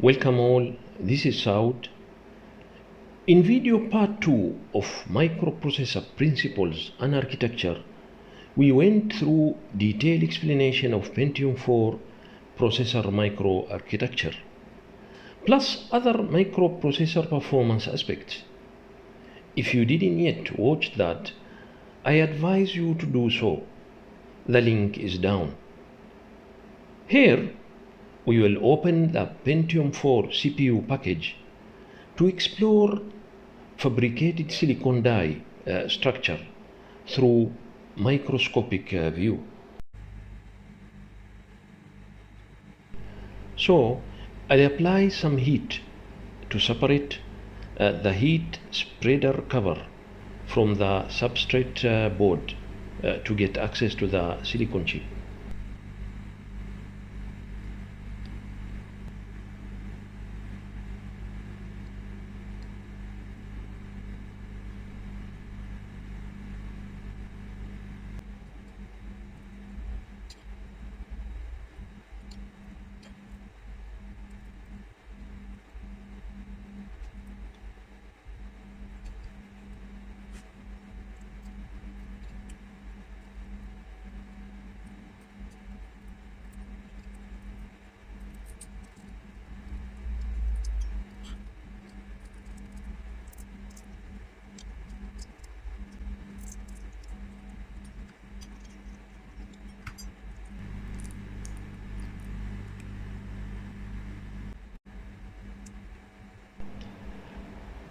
Welcome all, this is Saud. In video part 2 of microprocessor principles and architecture, we went through detailed explanation of Pentium 4 processor microarchitecture, plus other microprocessor performance aspects. If you didn't yet watch that, I advise you to do so. The link is down. Here, we will open the Pentium 4 CPU package to explore fabricated silicon die structure through microscopic view. So I'll apply some heat to separate the heat spreader cover from the substrate board to get access to the silicon chip.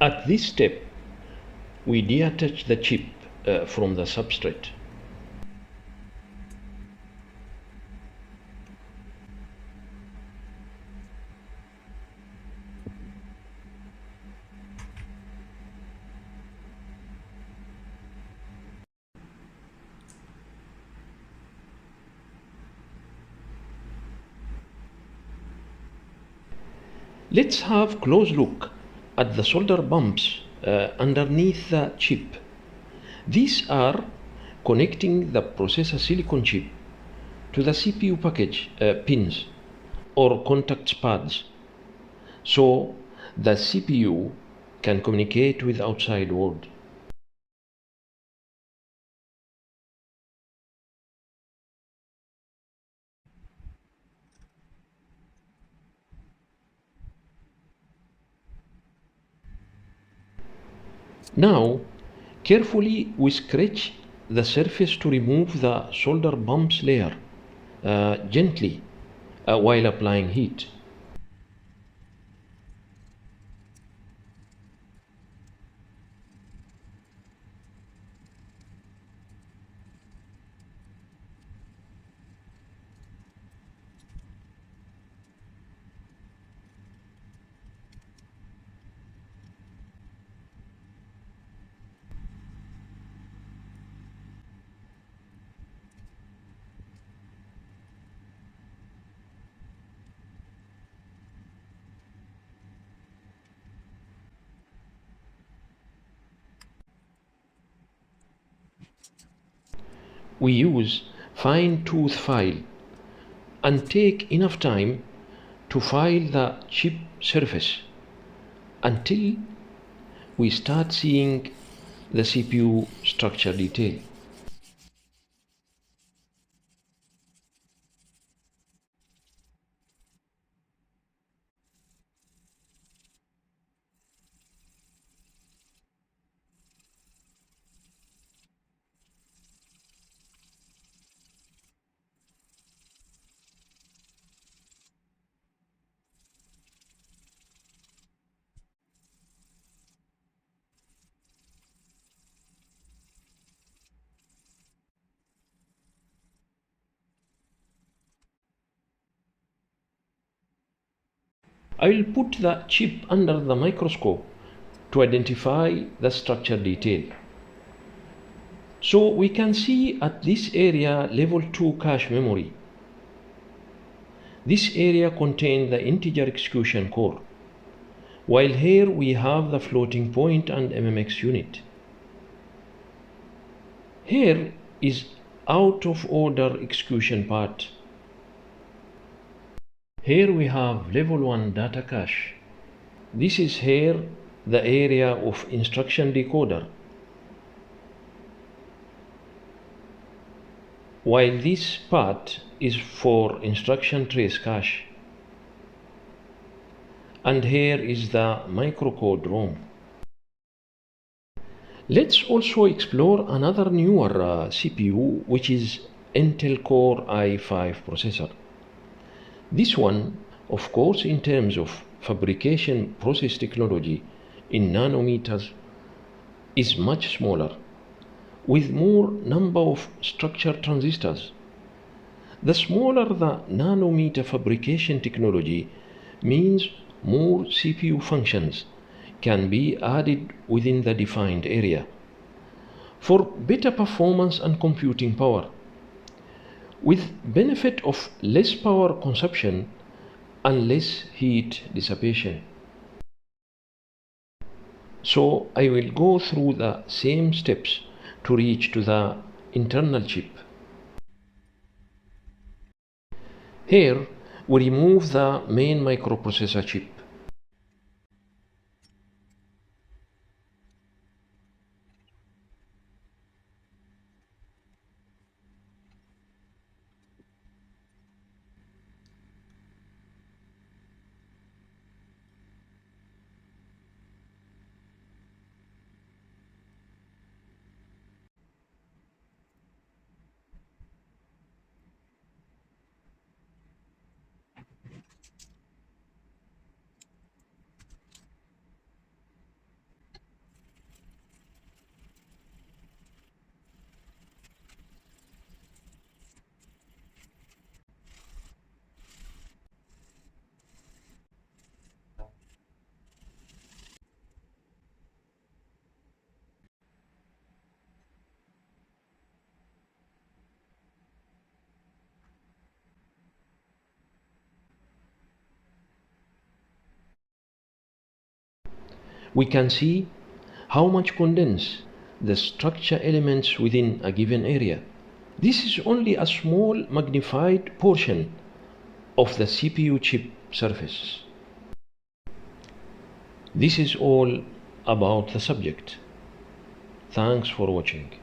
At this step, we detach the chip from the substrate. Let's have a close look at the solder bumps underneath the chip. These are connecting the processor silicon chip to the CPU package pins or contact pads, so the CPU can communicate with outside world. Now, carefully we scratch the surface to remove the solder bumps layer gently while applying heat. We use fine tooth file and take enough time to file the chip surface until we start seeing the CPU structure detail. I will put the chip under the microscope to identify the structure detail. So we can see at this area level 2 cache memory. This area contains the integer execution core, while here we have the floating point and MMX unit. Here is out of order execution part. Here we have level 1 data cache. This is here the area of instruction decoder, while this part is for instruction trace cache. And here is the microcode ROM. Let's also explore another newer CPU, which is Intel Core i5 processor. This one, of course, in terms of fabrication process technology in nanometers, is much smaller, with more number of structured transistors. The smaller the nanometer fabrication technology means more CPU functions can be added within the defined area for better performance and computing power, with benefit of less power consumption and less heat dissipation. So I will go through the same steps to reach to the internal chip. Here we remove the main microprocessor chip. We can see how much condense the structure elements within a given area. This is only a small magnified portion of the CPU chip surface. This is all about the subject. Thanks for watching.